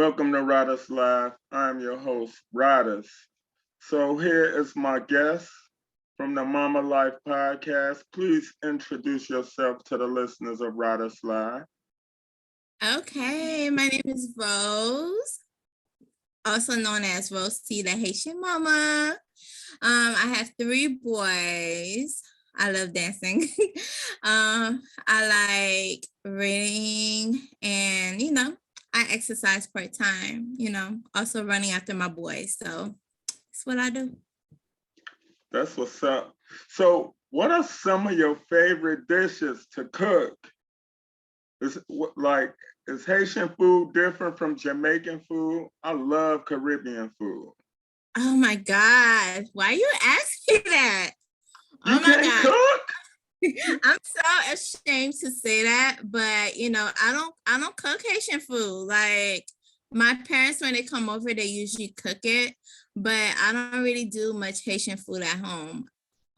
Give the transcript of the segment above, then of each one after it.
Welcome to Riders Live. I'm your host, Riders. So here is my guest from the Mama Life podcast. Please introduce yourself to the listeners of Riders Live. Okay, my name is Rose, also known as Rose T, the Haitian mama. I have 3 boys. I love dancing. I like reading and, I exercise part-time, also running after my boys. So that's what I do. That's what's up. So what are some of your favorite dishes to cook? Is Haitian food different from Jamaican food? I love Caribbean food. Oh my God. Why you ask me that? You can't cook? I'm so ashamed to say that, but I don't cook Haitian food. Like my parents, when they come over, they usually cook it, but I don't really do much Haitian food at home.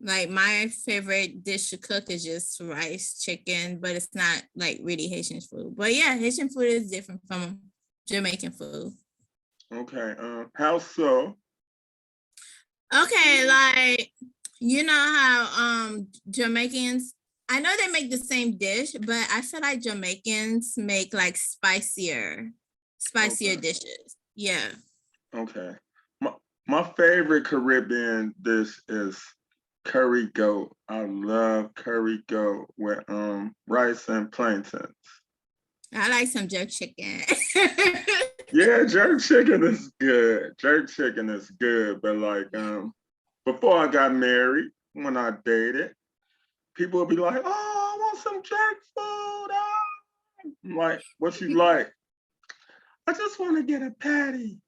Like my favorite dish to cook is just rice, chicken, but it's not like really Haitian food. But yeah, Haitian food is different from Jamaican food. Okay. How so? Okay, like you know how Jamaicans, I know they make the same dish, but I feel like Jamaicans make like spicier Okay. dishes. Yeah. Okay. My favorite Caribbean dish is curry goat. I love curry goat with rice and plantains. I like some jerk chicken. Yeah, jerk chicken is good. Jerk chicken is good, but like before I got married, when I dated, people would be like, "Oh, I want some jerk food." Ah. I'm like, what you like? I just want to get a patty.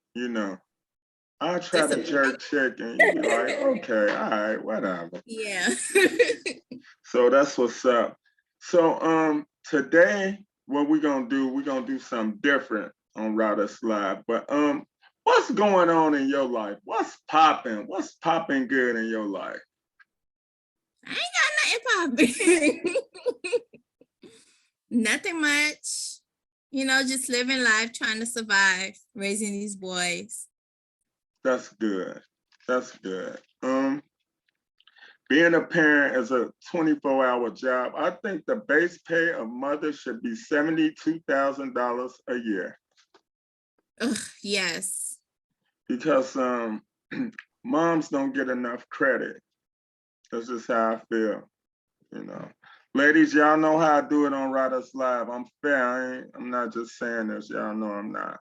I try Just to jerk chicken. You be like, okay, all right, whatever. Yeah. So that's what's up. So today what we're gonna do something different on Router Live. But what's going on in your life? What's popping? What's popping good in your life? I ain't got nothing popping. Nothing much. Just living life, trying to survive, raising these boys. That's good. That's good. Being a parent is a 24-hour job. I think the base pay of mothers should be $72,000 a year. Ugh, yes. Because moms don't get enough credit. That's just how I feel. Ladies, y'all know how I do it on Riders Live. I'm fair. I'm not just saying this. Y'all know I'm not.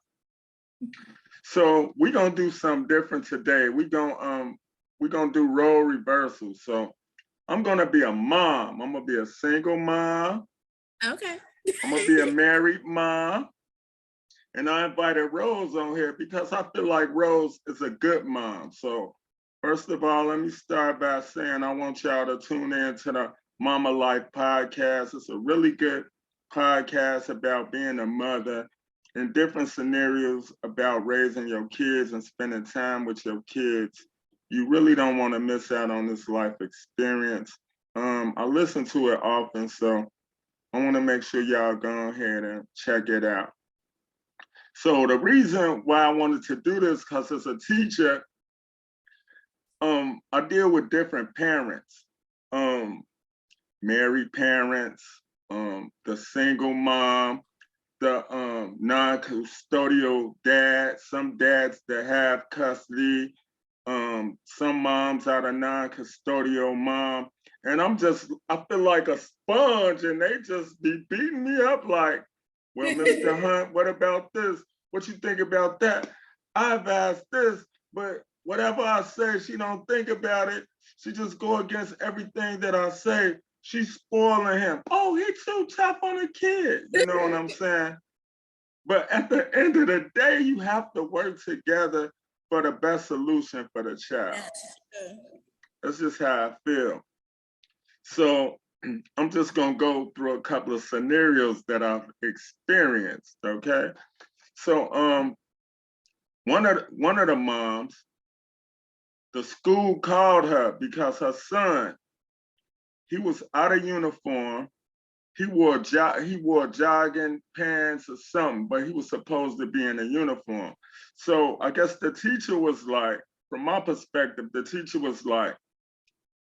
So we're gonna do something different today. We're gonna do role reversal. So I'm gonna be a mom. I'm gonna be a single mom. Okay. I'm gonna be a married mom. And I invited Rose on here because I feel like Rose is a good mom. So first of all, let me start by saying I want y'all to tune in to the Mama Life podcast. It's a really good podcast about being a mother and different scenarios about raising your kids and spending time with your kids. You really don't want to miss out on this life experience. I listen to it often, so I want to make sure y'all go ahead and check it out. So the reason why I wanted to do this, because as a teacher, I deal with different parents, married parents, the single mom, the non-custodial dad, some dads that have custody, some moms are a non-custodial mom. And I feel like a sponge and they just be beating me up like, well, Mr. Hunt, what about this? What you think about that? I've asked this, but whatever I say, she don't think about it. She just go against everything that I say. She's spoiling him. Oh, he's too tough on a kid. You know what I'm saying? But at the end of the day, you have to work together for the best solution for the child. That's just how I feel. So I'm just gonna go through a couple of scenarios that I've experienced, okay? So one of the moms, the school called her because her son, he was out of uniform he wore jogging pants or something, but he was supposed to be in a uniform. So I guess the teacher was like, from my perspective, the teacher was like,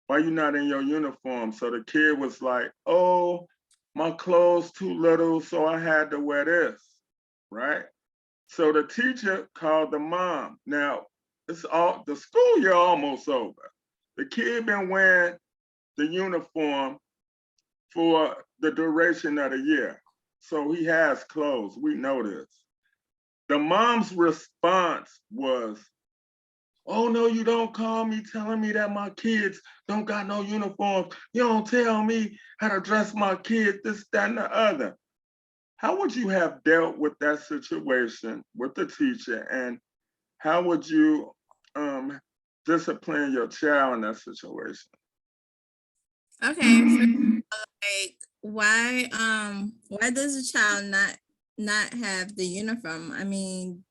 why you not in your uniform? So the kid was like, oh, my clothes too little, so I had to wear this, right? So the teacher called the mom. Now, it's all the school year almost over. The kid been wearing the uniform for the duration of the year. So he has clothes. We know this. The mom's response was, oh no, you don't call me telling me that my kids don't got no uniforms. You don't tell me how to dress my kids, this, that, and the other. How would you have dealt with that situation with the teacher, and how would you discipline your child in that situation? Okay, like why does a child not have the uniform? I mean,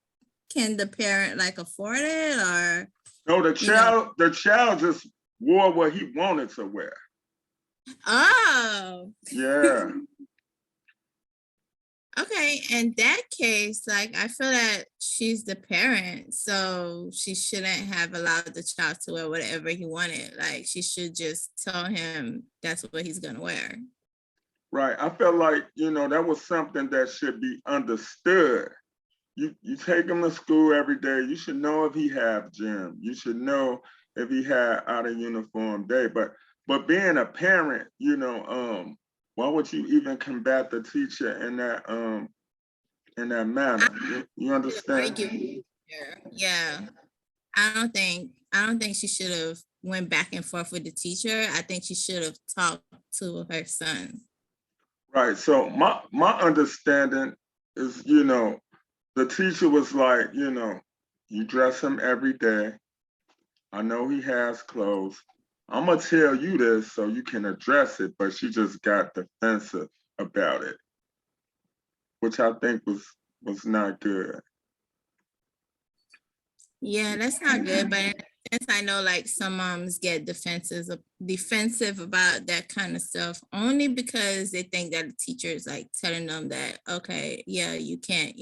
can the parent like afford it, or No, you know? the child just wore what he wanted to wear. Oh, Yeah. okay. In that case, like I feel that she's the parent, so she shouldn't have allowed the child to wear whatever he wanted. Like she should just tell him that's what he's gonna wear. Right. I felt like, that was something that should be understood. You take him to school every day. You should know if he have gym. You should know if he had out of uniform day. But being a parent, why would you even combat the teacher in that manner? You understand? Argue. Yeah. I don't think she should have went back and forth with the teacher. I think she should have talked to her son. Right. So my understanding is, the teacher was like, you dress him every day. I know he has clothes. I'm gonna tell you this so you can address it, but she just got defensive about it, which I think was not good. Yeah, that's not good. But in a sense, I know like some moms get defensive about that kind of stuff only because they think that the teacher is like telling them that, okay, yeah, you can't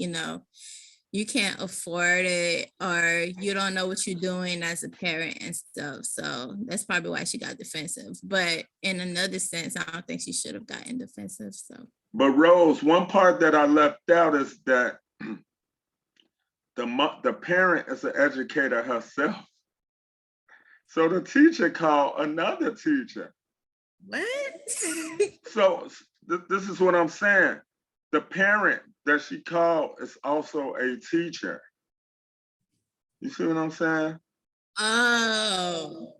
afford it, or you don't know what you're doing as a parent and stuff. So that's probably why she got defensive. But in another sense, I don't think she should have gotten defensive. So But Rose, one part that I left out is that the parent is an educator herself. So the teacher called another teacher. what? So this is what I'm saying. The parent that she called is also a teacher. You see what I'm saying? Oh,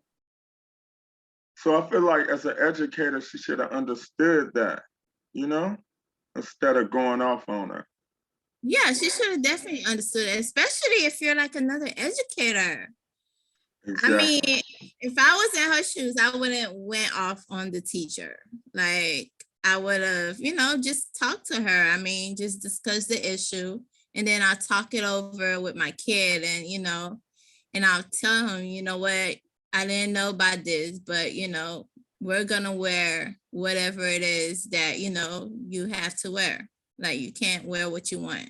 So I feel like as an educator, she should have understood that, instead of going off on her. yeah, she should have definitely understood it, especially if you're like another educator. I mean, Exactly. if I was in her shoes, I wouldn't went off on the teacher. Like I would have, just talked to her. I mean, just discuss the issue, and then I'll talk it over with my kid, and I'll tell him, you know what, I didn't know about this, but we're gonna wear whatever it is that you have to wear. Like you can't wear what you want.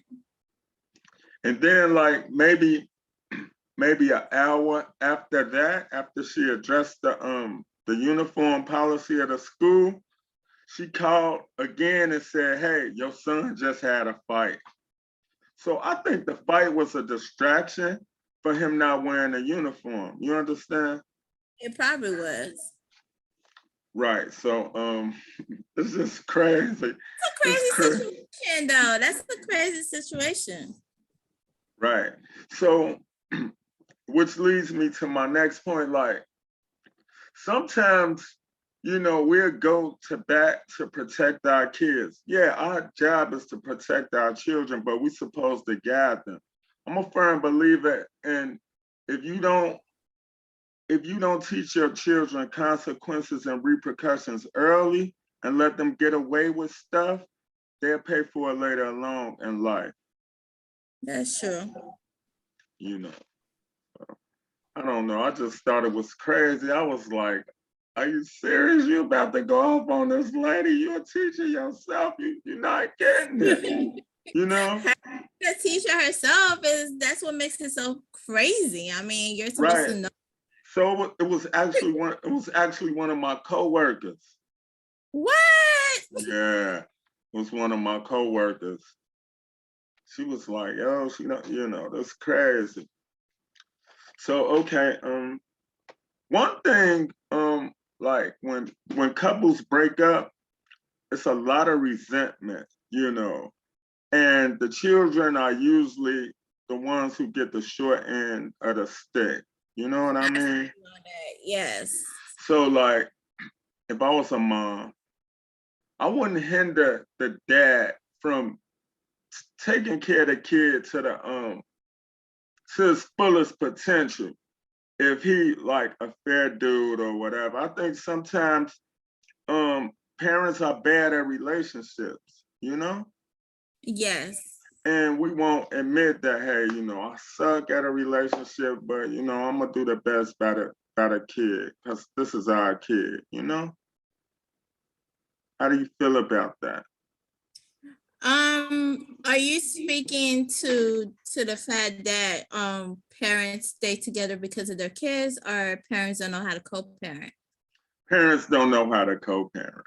And then like maybe an hour after that, after she addressed the uniform policy of the school, she called again and said, hey, your son just had a fight. So I think the fight was a distraction for him not wearing a uniform. You understand? It probably was. Right. So it's just crazy. That's a It's crazy crazy. situation, though. That's a crazy situation. Right. So which leads me to my next point. Like sometimes, we'll go to bat to protect our kids. Yeah, our job is to protect our children, but we're supposed to guide them. I'm a firm believer in if you don't teach your children consequences and repercussions early and let them get away with stuff, they'll pay for it later along in life. That's true. You know, I don't know. I just thought it was crazy. I was like, are you serious? You about to go off on this lady? You're a teacher yourself. You're not getting it. You know? The teacher herself that's what makes it so crazy. I mean, you're supposed Right. to know. So it was actually one of my coworkers. What? Yeah, it was one of my coworkers. She was like, "Yo, that's crazy." So okay, one thing, like when couples break up, it's a lot of resentment, and the children are usually the ones who get the short end of the stick. You know what I mean? Yes. So like, if I was a mom, I wouldn't hinder the dad from taking care of the kid to his fullest potential if he like a fair dude or whatever. I think sometimes parents are bad at relationships, Yes. and we won't admit that, hey, I suck at a relationship, but I'm gonna do the best by the kid because this is our kid. How do you feel about that? Are you speaking to the fact that parents stay together because of their kids, or parents don't know how to co-parent? Parents don't know how to co-parent.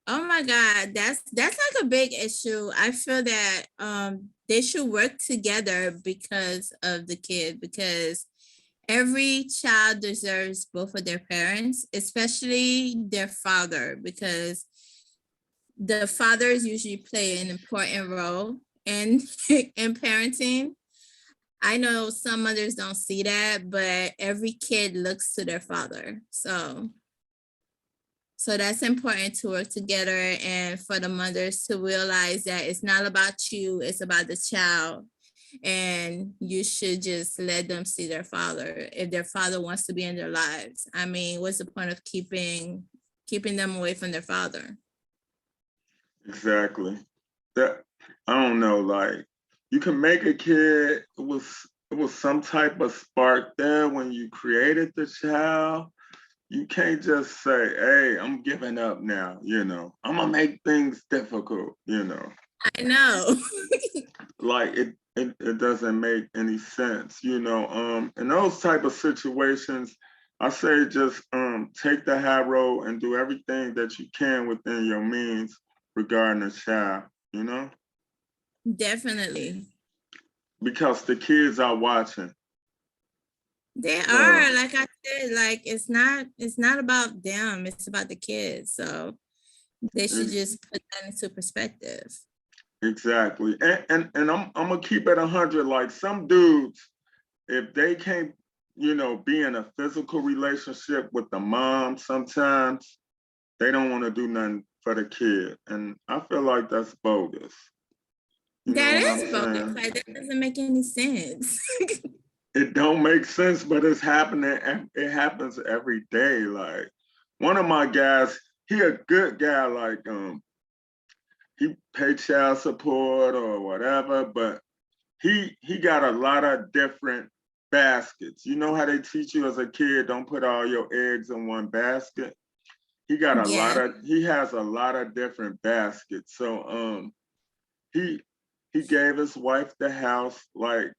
Oh my God, that's like a big issue. I feel that they should work together because of the kid, because every child deserves both of their parents, especially their father, because the fathers usually play an important role in in parenting. I know some mothers don't see that, but every kid looks to their father. So that's important to work together and for the mothers to realize that it's not about you, it's about the child. And you should just let them see their father if their father wants to be in their lives. I mean, what's the point of keeping them away from their father? Exactly. That I don't know, like you can make a kid, it was some type of spark there when you created the child. You can't just say, hey, I'm giving up now, I'm gonna make things difficult. I know. Like it doesn't make any sense. In those type of situations, I say just take the high road and do everything that you can within your means regarding the child. Definitely. Because the kids are watching. They are, like I said, like it's not about them, it's about the kids. So they should just put that into perspective. Exactly. And I'm gonna keep it 100. Like some dudes, if they can't, be in a physical relationship with the mom, sometimes they don't want to do nothing for the kid. And I feel like that's bogus. You know That what I'm is bogus. saying? Like that doesn't make any sense. It don't make sense, but it's happening. It happens every day. Like one of my guys, he a good guy. Like he pay child support or whatever, but he got a lot of different baskets. You know how they teach you as a kid, don't put all your eggs in one basket. Yeah. He has a lot of different baskets. So he gave his wife the house. Like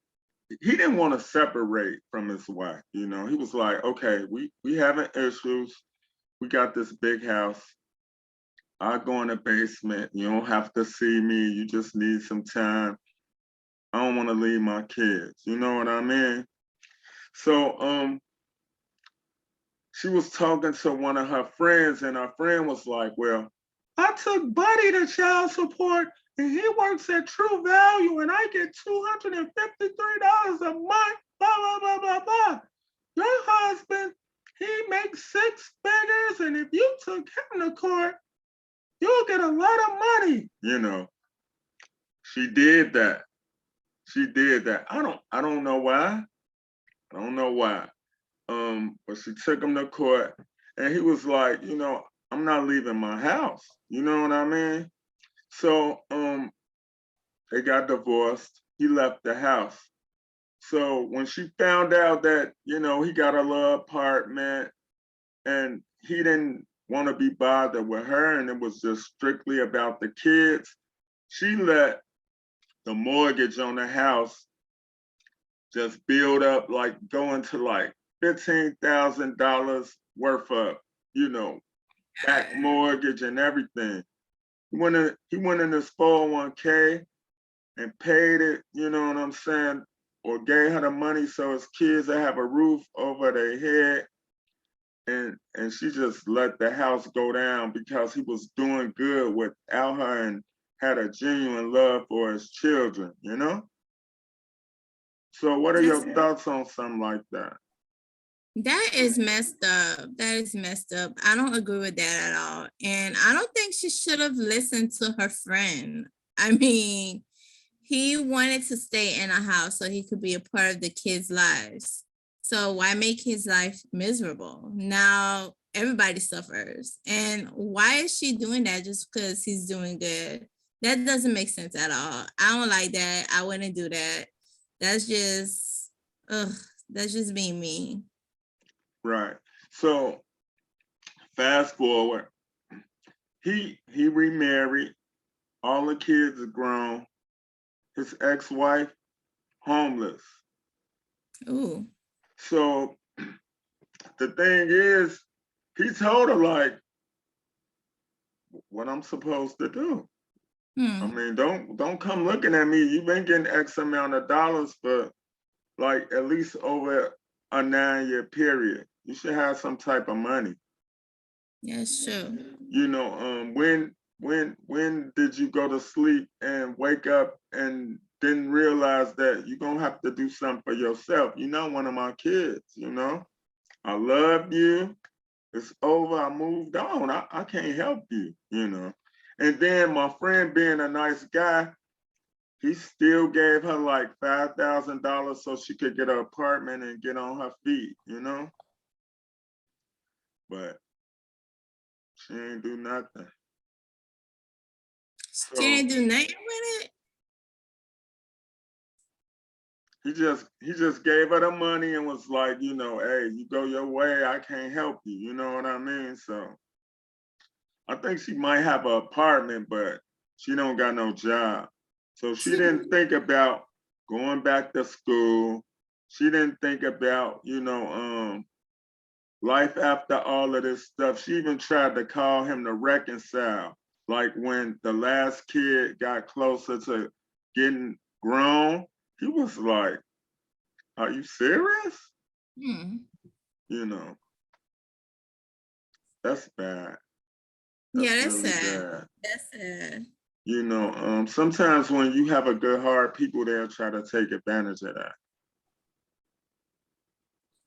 he didn't want to separate from his wife. He was like, okay, we having issues. We got this big house. I'll go in the basement. You don't have to see me. You just need some time. I don't want to leave my kids. You know what I mean? So she was talking to one of her friends, and her friend was like, well, I took Buddy to child support and he works at True Value and I get $253 a month, blah, blah, blah, blah, blah. Your husband, he makes six figures, and if you took him to court, you'll get a lot of money. She did that. She did that. I don't know why. I don't know why. But she took him to court and he was like, I'm not leaving my house. You know what I mean? So they got divorced. He left the house. So when she found out that, he got a little apartment and he didn't want to be bothered with her and it was just strictly about the kids, she let the mortgage on the house just build up, like going to like $15,000 worth of, back mortgage and everything. He went in his 401k and paid it, you know what I'm saying, or gave her the money so his kids would have a roof over their head. And she just let the house go down because he was doing good without her and had a genuine love for his children, So what are your thoughts on something like that? That is messed up. That is messed up. I don't agree with that at all. And I don't think she should have listened to her friend. I mean, he wanted to stay in a house so he could be a part of the kids' lives. So why make his life miserable? Now everybody suffers. And why is she doing that just because he's doing good? That doesn't make sense at all. I don't like that. I wouldn't do that. That's just being mean. Right. So fast forward, he remarried, all the kids are grown, his ex-wife, homeless. Ooh. So the thing is, he told her like what I'm supposed to do. I mean, don't come looking at me. You've been getting X amount of dollars for like at least over a 9-year period. You should have some type of money. Yes, sure. When did you go to sleep and wake up and didn't realize that you're gonna have to do something for yourself? You're not one of my kids, I love you. It's over. I moved on. I can't help you, And then my friend being a nice guy, he still gave her like $5,000 so she could get an apartment and get on her feet, But she ain't do nothing. She didn't do nothing with it. He just gave her the money and was like, hey, you go your way, I can't help you. You know what I mean? So I think she might have an apartment, but she don't got no job. So she didn't think about going back to school. She didn't think about, life after all of this stuff. She even tried to call him to reconcile. Like when the last kid got closer to getting grown, he was like, are you serious? That's bad. That's really sad. Bad. That's sad. Sometimes when you have a good heart, people they'll try to take advantage of that.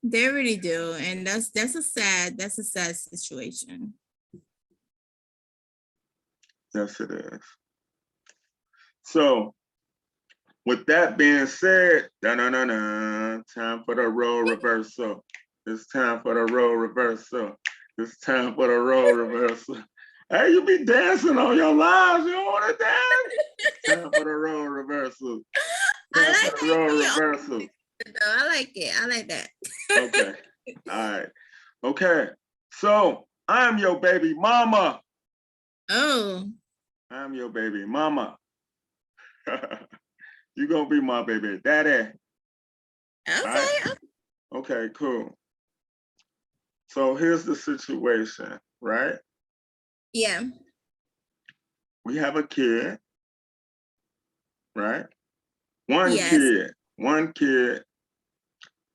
They really do, and that's a sad situation. Yes, it is. So, with that being said, time for the role reversal. It's time for the role reversal. It's time for the role reversal. Hey, you be dancing on your lives. You don't want to dance? Time for the role reversal. Time for the role reversal. I like it. I like that. Okay. All right. Okay. So I'm your baby mama. Oh. I'm your baby mama. You're gonna be my baby daddy. Okay. Right? Okay, cool. So here's the situation, right? Yeah. We have a kid, right? One kid.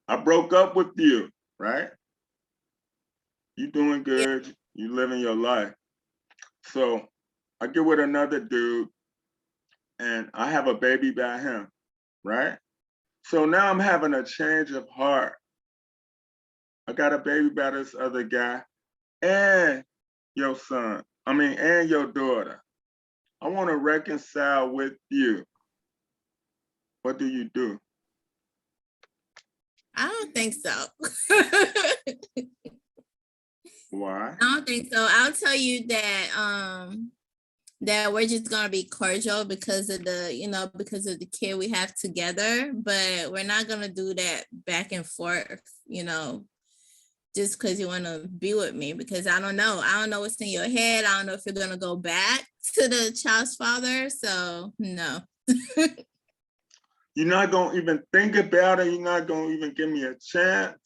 I broke up with you, right? You doing good. Yeah. You living your life. So I get with another dude and I have a baby by him, right? So now I'm having a change of heart. I got a baby by this other guy and your son, and your daughter. I want to reconcile with you. What do you do? I don't think so. Why? I don't think so. I'll tell you that that we're just gonna be cordial because of the kid we have together, but we're not gonna do that back and forth, just because you want to be with me, because I don't know. I don't know what's in your head. I don't know if you're going to go back to the child's father. So no. You're not going to even think about it. You're not going to even give me a chance.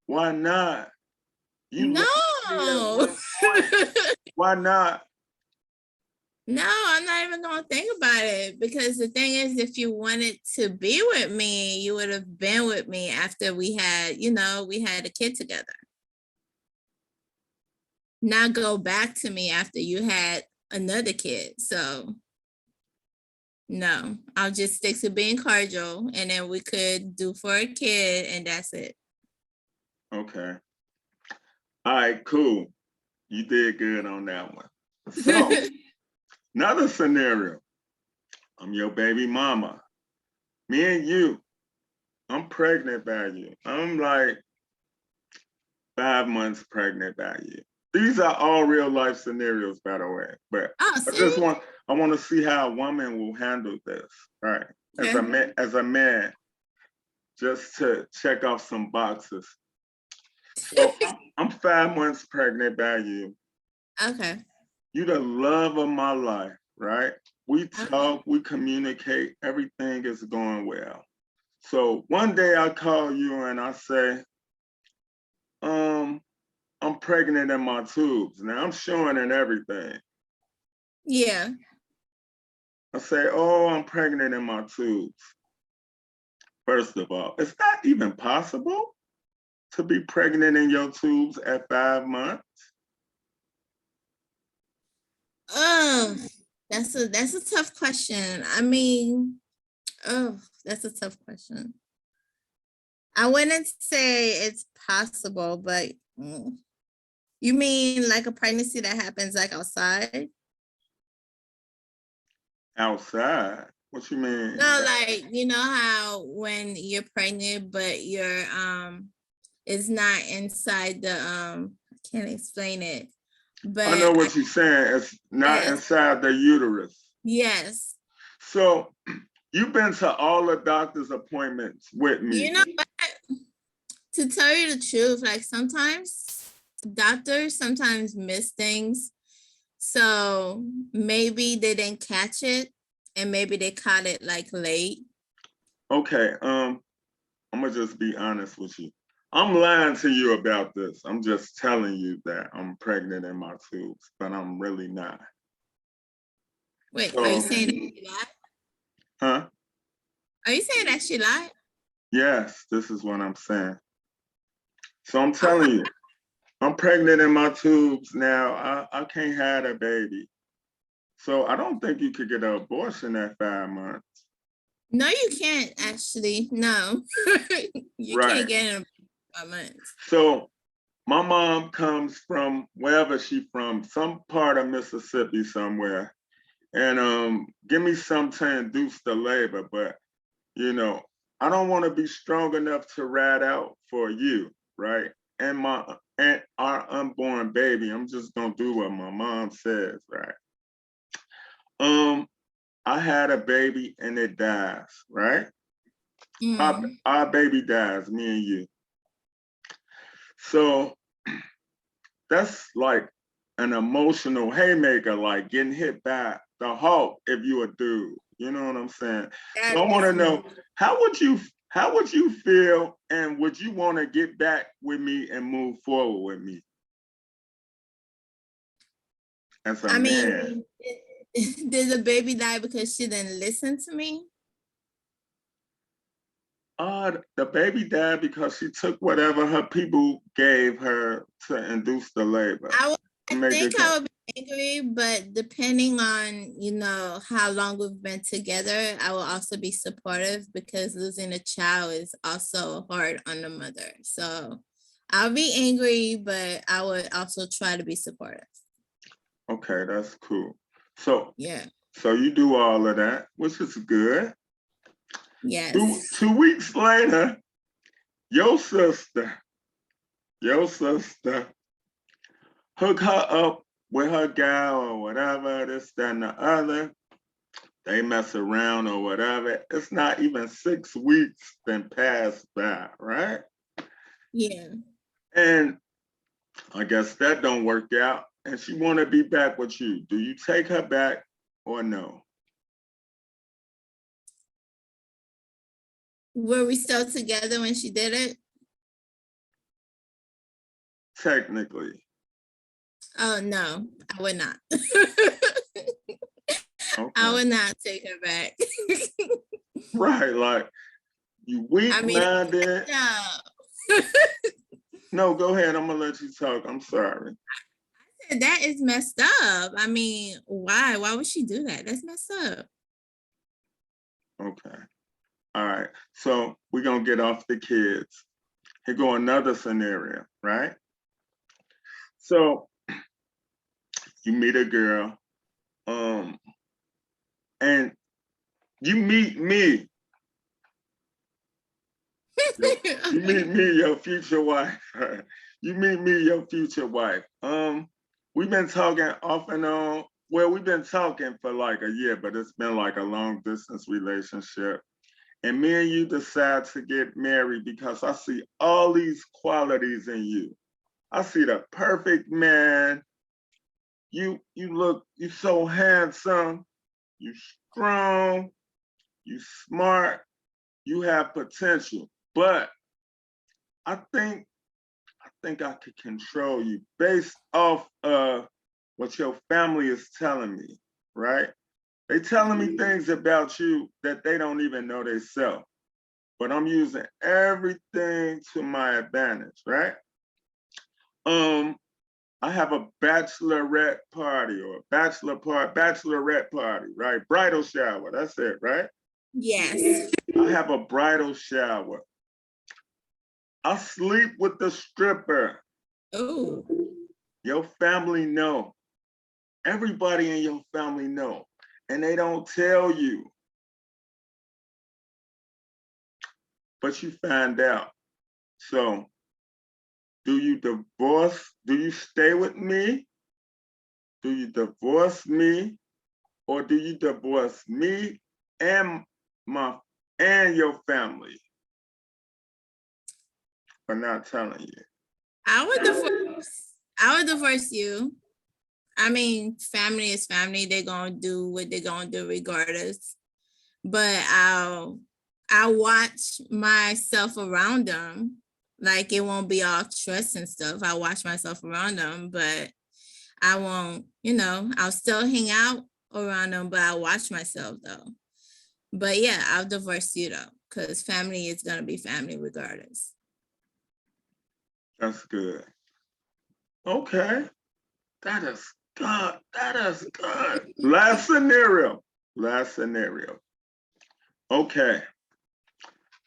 Why not? You No. love me at one point. Why not? No, I'm not even going to think about it, because the thing is, if you wanted to be with me, you would have been with me after we had, we had a kid together. Not go back to me after you had another kid. So no, I'll just stick to being cordial, and then we could do for a kid, and that's it. Okay. All right, cool. You did good on that one. So, another scenario. I'm your baby mama. Me and you, I'm pregnant by you. I'm like 5 months pregnant by you. These are all real life scenarios, by the way. But I want to see how a woman will handle this, right? Okay. As a man, just to check off some boxes. So I'm 5 months pregnant by you. Okay. You the love of my life, right? We talk, we communicate, everything is going well. So one day I call you and I say, I'm pregnant in my tubes. Now I'm showing in everything. Yeah. I say, oh, I'm pregnant in my tubes. First of all, it's not even possible to be pregnant in your tubes at 5 months. Oh, that's a tough question. I mean, that's a tough question. I wouldn't say it's possible, but you mean like a pregnancy that happens like outside? Outside? What you mean? No, like, you know how when you're pregnant, but you're it's not inside the I can't explain it. But I know what you're saying. It's not inside the uterus. Yes. So you've been to all the doctor's appointments with me. You know what? To tell you the truth, like sometimes doctors sometimes miss things. So maybe they didn't catch it, and maybe they caught it like late. Okay, I'm gonna just be honest with you. I'm lying to you about this. I'm just telling you that I'm pregnant in my tubes, but I'm really not. Wait, are you saying that she lied? Huh? Are you saying that she lied? Yes, this is what I'm saying. So I'm telling you, I'm pregnant in my tubes now. I can't have a baby. So I don't think you could get an abortion at 5 months. No, you can't actually. No, you can't get in 5 months. So my mom comes from wherever she's from, some part of Mississippi somewhere, and give me some to induce the labor. But I don't want to be strong enough to ride out for you, right? And our unborn baby. I'm just gonna do what my mom says, right? I had a baby and it dies, right? Our baby dies, me and you. So that's like an emotional haymaker, like getting hit by the Hulk if you a dude. You know what I'm saying? So I want to know, how would you feel, and would you want to get back with me and move forward with me? As a man. Did the baby die because she didn't listen to me? The baby died because she took whatever her people gave her to induce the labor. I think I would be angry, but depending on, how long we've been together, I will also be supportive, because losing a child is also hard on the mother. So I'll be angry, but I would also try to be supportive. Okay, that's cool. So yeah. So you do all of that, which is good. Yes. 2 weeks later, your sister hook her up with her gal or whatever, this, that, and the other. They mess around or whatever. It's not even 6 weeks been passed by, right? Yeah. And I guess that don't work out, and she want to be back with you. Do you take her back or no? Were we still together when she did it? Technically. Oh no, I would not. Okay. I would not take her back. Right, like you I mean, weak-minded. no. No, go ahead. I'm gonna let you talk. I'm sorry. That is messed up. I mean, why? Why would she do that? That's messed up. Okay. All right. So we're gonna get off the kids. Here go another scenario, right? So you meet a girl, and you meet me. You meet me, your future wife. You meet me, your future wife. We've been talking off and on. Well, we've been talking for like a year, but it's been like a long distance relationship. And me and you decide to get married because I see all these qualities in you. I see the perfect man. You so handsome, you strong, you smart, you have potential. But I think I could control you based off of what your family is telling me, right? They telling me things about you that they don't even know they self. But I'm using everything to my advantage, right? I have a bachelorette party or a bachelorette party, right? Bridal shower, that's it, right? Yes. I have a bridal shower. I sleep with the stripper. Oh. Your family know. Everybody in your family know. And they don't tell you. But you find out. So do you divorce? Do you stay with me? Do you divorce me? Or do you divorce me and my and your family for not telling you? I would divorce. I would divorce you. I mean, family is family. They're gonna do what they're gonna do regardless. But I'll watch myself around them. Like it won't be all trust and stuff. I'll watch myself around them, but I won't, I'll still hang out around them, but I'll watch myself though. But yeah, I'll divorce you though, because family is gonna be family regardless. That's good. Okay. That is good. That is good. Last scenario. Last scenario. Okay.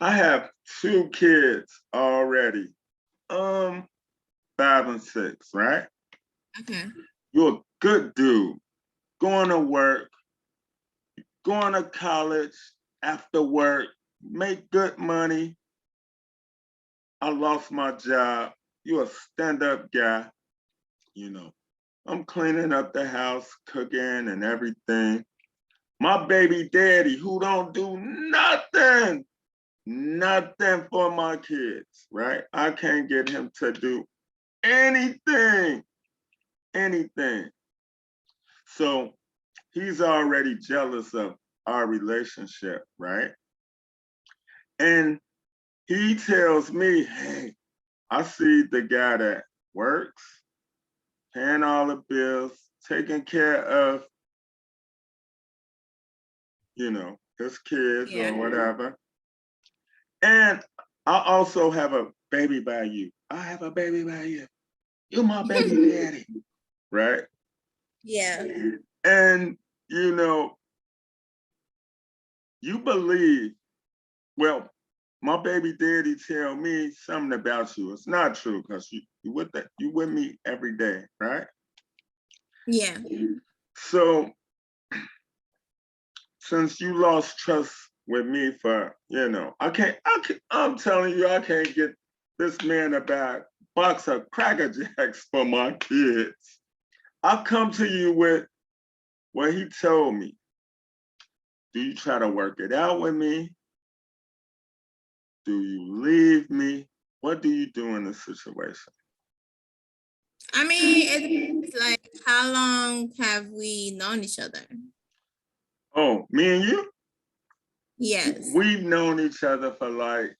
I have 2 kids already. 5 and 6, right? Okay. You're a good dude. Going to work, going to college after work, make good money. I lost my job. You're a stand-up guy. You know, I'm cleaning up the house, cooking and everything. My baby daddy, who don't do nothing for my kids, right? I can't get him to do anything, anything. So he's already jealous of our relationship, right? And he tells me, hey, I see the guy that works, paying all the bills, taking care of, his kids or Yeah. whatever. And I also have a baby by you. I have a baby by you. You're my baby daddy, right? Yeah. And, you believe, well, my baby daddy tell me something about you. It's not true because you with me every day, right? Yeah. So since you lost trust with me for, I'm telling you, I can't get this man a box of Cracker Jacks for my kids. I'll come to you with what he told me. Do you try to work it out with me? Do you leave me? What do you do in this situation? I mean, it's like, how long have we known each other? Oh, me and you? Yes. We've known each other for like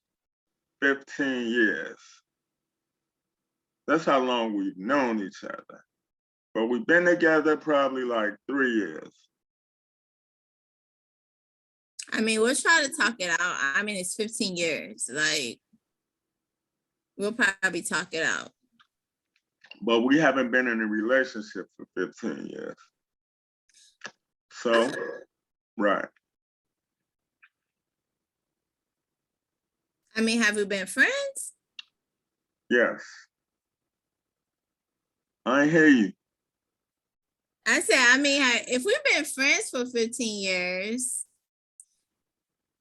15 years. That's how long we've known each other. But we've been together probably like 3 years. I mean, we'll try to talk it out. I mean, it's 15 years. Like, we'll probably talk it out. But we haven't been in a relationship for 15 years. So, right. I mean, have we been friends? Yes. I hear you. I said, I mean, if we've been friends for 15 years,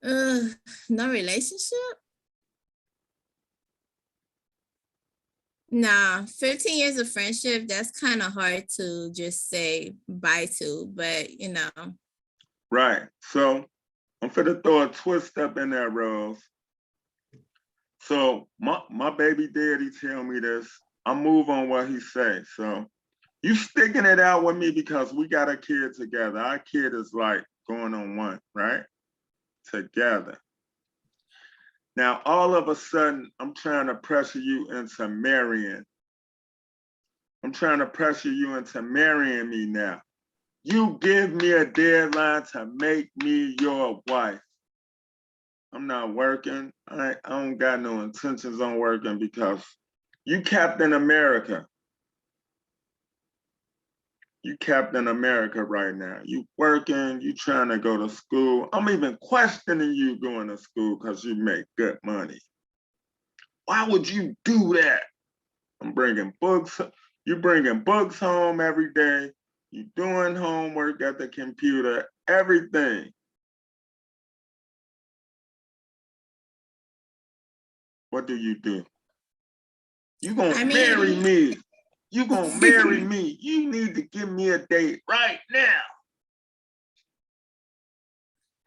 no relationship? Nah, 15 years of friendship, that's kind of hard to just say bye to, but you know. Right. So I'm finna throw a twist up in there, Rose. So my baby daddy tell me this. I move on what he say. So you sticking it out with me because we got a kid together. Our kid is like going on 1, right? Together. Now, all of a sudden, I'm trying to pressure you into marrying. I'm trying to pressure you into marrying me now. You give me a deadline to make me your wife. I'm not working. I don't got no intentions on working because you Captain America. You Captain America right now. You working, you trying to go to school. I'm even questioning you going to school because you make good money. Why would you do that? I'm bringing books. You bringing books home every day. You doing homework at the computer, everything. What do? You gonna marry me. You gonna marry me. You need to give me a date right now.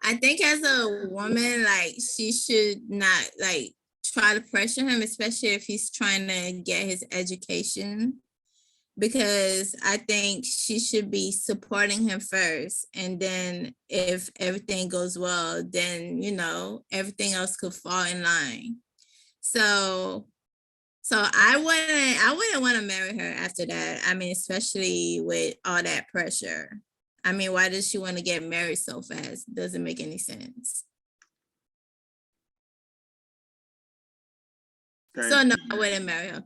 I think as a woman, like, she should not like try to pressure him, especially if he's trying to get his education, because I think she should be supporting him first. And then if everything goes well, then, you know, everything else could fall in line. So I wouldn't want to marry her after that. I mean, especially with all that pressure. I mean, why does she want to get married so fast? Doesn't make any sense. So no, I wouldn't marry her.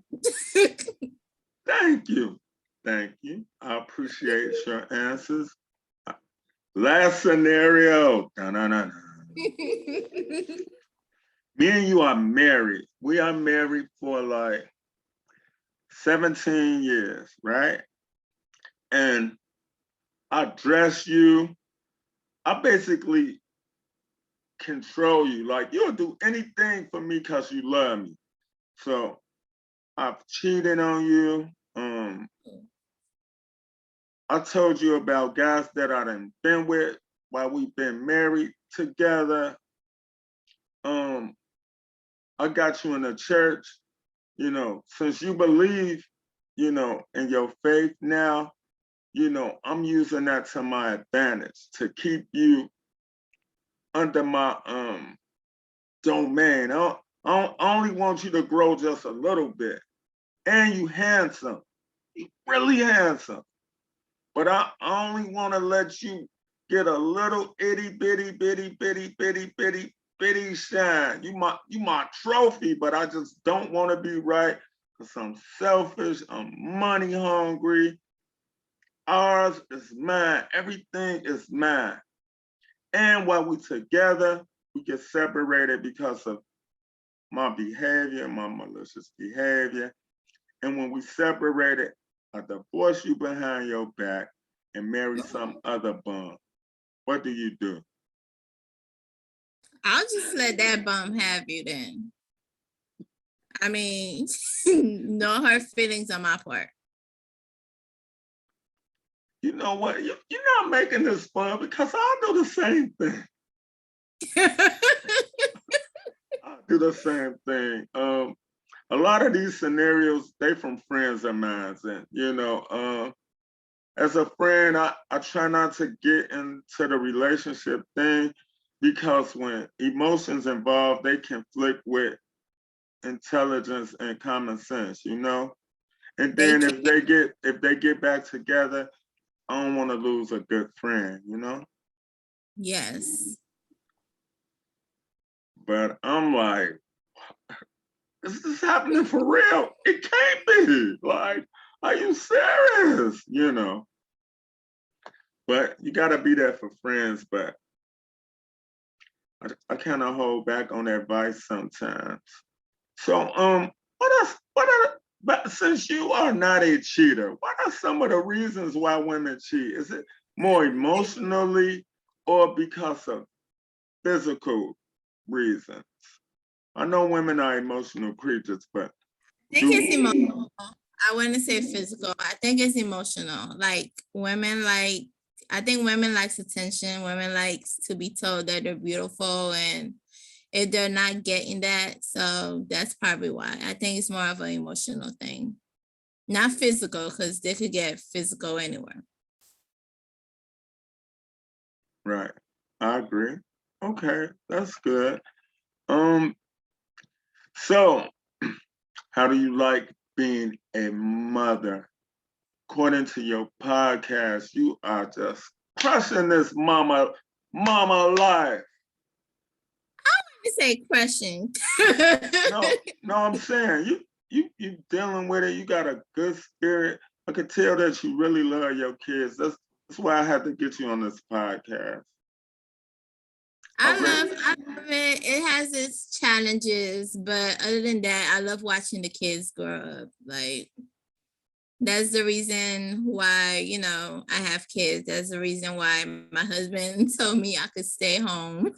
Thank you. Thank you. I appreciate your answers. Last scenario. Me and you are married. We are married for like 17 years, right? And I dress you. I basically control you. Like, you'll do anything for me because you love me. So I've cheated on you. I told you about guys that I done been with while we've been married together. I got you in the church, you know, since you believe, you know, in your faith now, you know, I'm using that to my advantage to keep you under my domain. I only want you to grow just a little bit. And you handsome. You really handsome. But I only want to let you get a little itty bitty bitty bitty bitty bitty bitty shine. You my trophy, but I just don't want to be right because I'm selfish. I'm money hungry. Ours is mine. Everything is mine. And while we together, we get separated because of my behavior, my malicious behavior. And when we separated, I divorce you behind your back and marry some other bum. What do you do? I'll just let that bum have you then. I mean, no hurt feelings on my part. You know what? You're not making this fun because I do the same thing. I do the same thing. a lot of these scenarios, they from friends of mine. And, you know, as a friend, I try not to get into the relationship thing because when emotions involved, they conflict with intelligence and common sense, you know? And then if they get back together, I don't want to lose a good friend, you know? Yes. But I'm like, is this happening for real? It can't be. Like, are you serious? You know? But you gotta be there for friends, but I kind of hold back on advice sometimes. So, but since you are not a cheater, what are some of the reasons why women cheat? Is it more emotionally or because of physical reasons? I know women are emotional creatures, but I think it's emotional. I wouldn't say physical. I think it's emotional. Like women like, I think women likes attention. Women likes to be told that they're beautiful, and if they're not getting that, so that's probably why. I think it's more of an emotional thing, not physical, because they could get physical anywhere. right, I agree. Okay, that's good. So how do you like being a mother? According to your podcast, you are just crushing this mama life. I say crushing. No, no, I'm saying you dealing with it. You got a good spirit. I could tell that you really love your kids. That's why I had to get you on this podcast. I love it. It has its challenges, but other than that, I love watching the kids grow up. Like that's the reason why, you know, I have kids. That's the reason why my husband told me I could stay home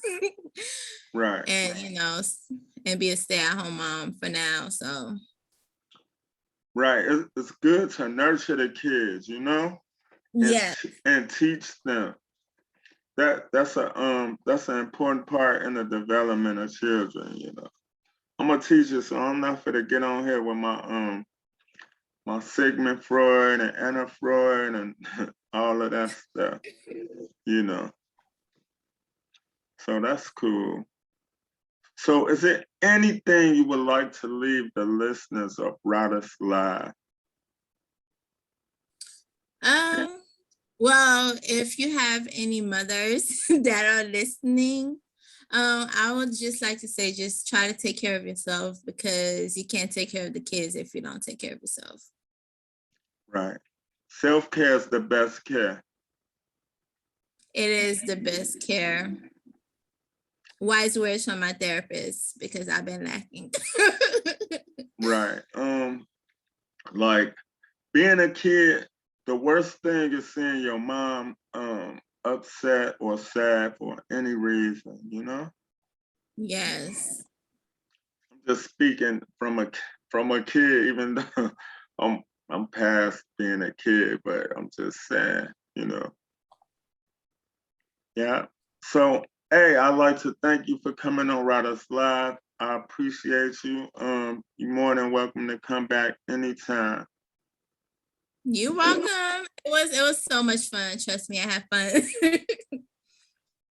Right, and, you know, and be a stay-at-home mom for now. So right. It's good to nurture the kids, you know, and yeah. and teach them. That's an important part in the development of children, you know. I'm a teacher, so I'm not gonna get on here with my Sigmund Freud and Anna Freud and all of that stuff, you know. So that's cool. So is there anything you would like to leave the listeners of Riders Live? Um, well, if you have any mothers that are listening, I would just like to say, just try to take care of yourself, because you can't take care of the kids if you don't take care of yourself. Right. Self-care is the best care. It is the best care. Wise words from my therapist, because I've been lacking. Right. Like being a kid, the worst thing is seeing your mom upset or sad for any reason, you know? Yes. I'm just speaking from a kid, even though I'm past being a kid, but I'm just saying, you know. Yeah. So hey, I'd like to thank you for coming on Riders Live. I appreciate you. You're more than welcome to come back anytime. You're welcome. It was so much fun. Trust me, I have fun.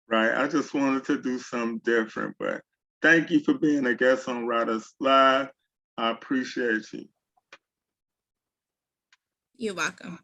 Right. I just wanted to do something different, but thank you for being a guest on Riders Live. I appreciate you. You're welcome.